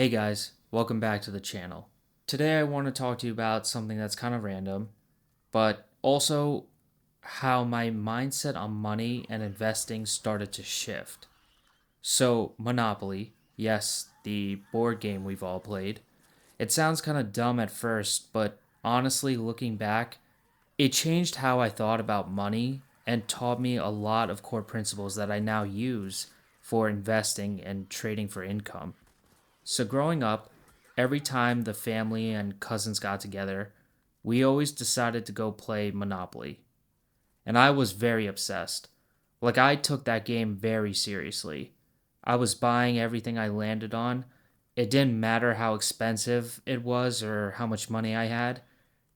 Hey guys, welcome back to the channel. Today I want to talk to you about something that's kind of random, but also how my mindset on money and investing started to shift. So, Monopoly, yes, the board game we've all played. It sounds kind of dumb at first, but honestly, looking back, it changed how I thought about money and taught me a lot of core principles that I now use for investing and trading for income. So growing up, every time the family and cousins got together, we always decided to go play Monopoly. And I was very obsessed. Like, I took that game very seriously. I was buying everything I landed on. It didn't matter how expensive it was or how much money I had.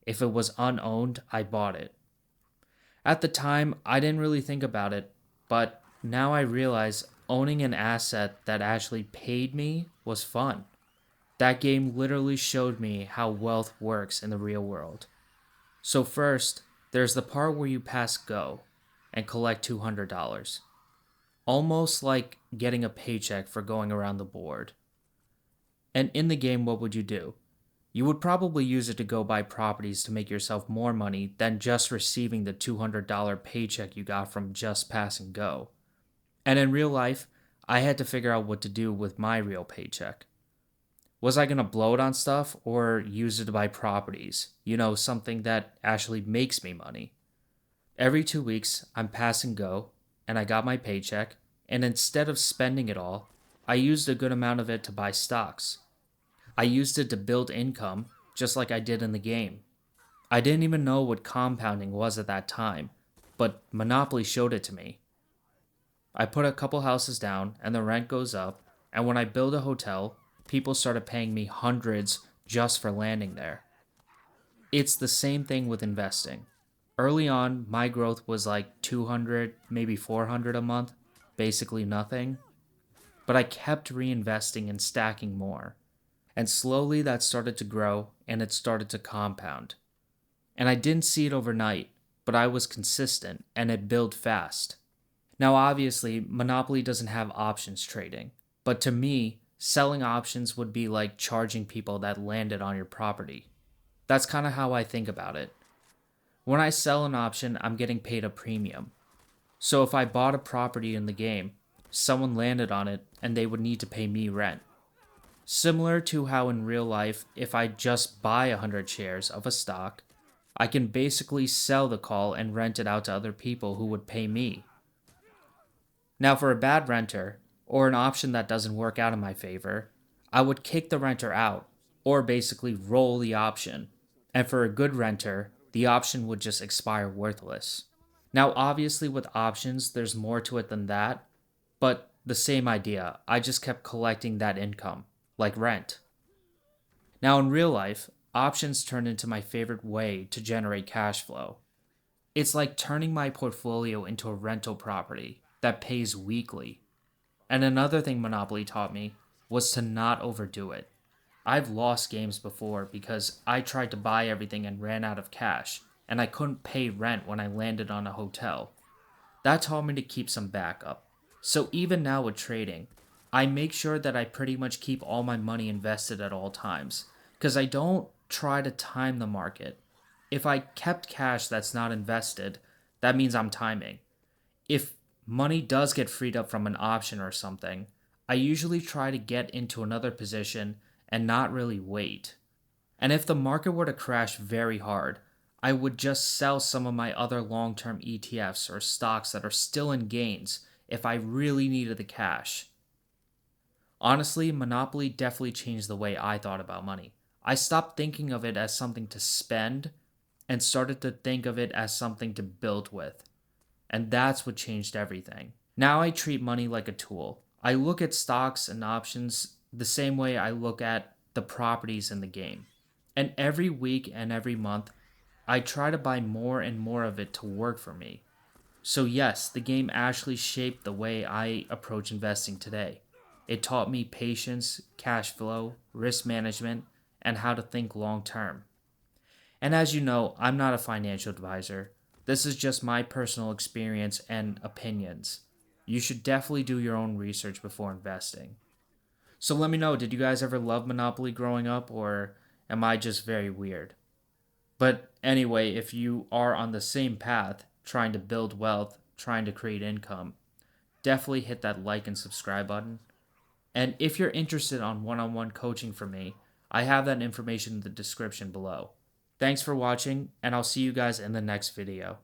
If it was unowned, I bought it. At the time, I didn't really think about it, but now I realize owning an asset that actually paid me was fun. That game literally showed me how wealth works in the real world. So, first, there's the part where you pass go and collect $200, almost like getting a paycheck for going around the board. And in the game, what would you do? You would probably use it to go buy properties to make yourself more money than just receiving the $200 paycheck you got from just passing go. And in real life, I had to figure out what to do with my real paycheck. Was I going to blow it on stuff or use it to buy properties? Something that actually makes me money. Every 2 weeks, I'm pass and go, and I got my paycheck, and instead of spending it all, I used a good amount of it to buy stocks. I used it to build income, just like I did in the game. I didn't even know what compounding was at that time, but Monopoly showed it to me. I put a couple houses down, and the rent goes up, and when I build a hotel, people started paying me hundreds just for landing there. It's the same thing with investing. Early on, my growth was like 200, maybe 400 a month, basically nothing. But I kept reinvesting and stacking more. And slowly that started to grow and it started to compound. And I didn't see it overnight, but I was consistent and it built fast. Now, obviously, Monopoly doesn't have options trading, but to me, selling options would be like charging people that landed on your property. That's kind of how I think about it. When I sell an option, I'm getting paid a premium. So if I bought a property in the game, someone landed on it and they would need to pay me rent. Similar to how in real life, if I just buy 100 shares of a stock, I can basically sell the call and rent it out to other people who would pay me. Now, for a bad renter, or an option that doesn't work out in my favor, I would kick the renter out, or basically roll the option. And for a good renter, the option would just expire worthless. Now, obviously, with options, there's more to it than that, but the same idea. I just kept collecting that income, like rent. Now, in real life, options turned into my favorite way to generate cash flow. It's like turning my portfolio into a rental property that pays weekly. And another thing Monopoly taught me was to not overdo it. I've lost games before because I tried to buy everything and ran out of cash, and I couldn't pay rent when I landed on a hotel. That taught me to keep some backup. So even now with trading, I make sure that I pretty much keep all my money invested at all times, because I don't try to time the market. If I kept cash that's not invested, that means I'm timing. If money does get freed up from an option or something, I usually try to get into another position and not really wait. And if the market were to crash very hard, I would just sell some of my other long term ETFs or stocks that are still in gains if I really needed the cash. Honestly, Monopoly definitely changed the way I thought about money. I stopped thinking of it as something to spend and started to think of it as something to build with. And that's what changed everything. Now I treat money like a tool. I look at stocks and options the same way I look at the properties in the game. And every week and every month, I try to buy more and more of it to work for me. So, yes, the game actually shaped the way I approach investing today. It taught me patience, cash flow, risk management, and how to think long term. And as you know, I'm not a financial advisor. This is just my personal experience and opinions. You should definitely do your own research before investing. So let me know, did you guys ever love Monopoly growing up, or am I just very weird? But anyway, if you are on the same path, trying to build wealth, trying to create income, definitely hit that like and subscribe button. And if you're interested on one-on-one coaching from me, I have that information in the description below. Thanks for watching, and I'll see you guys in the next video.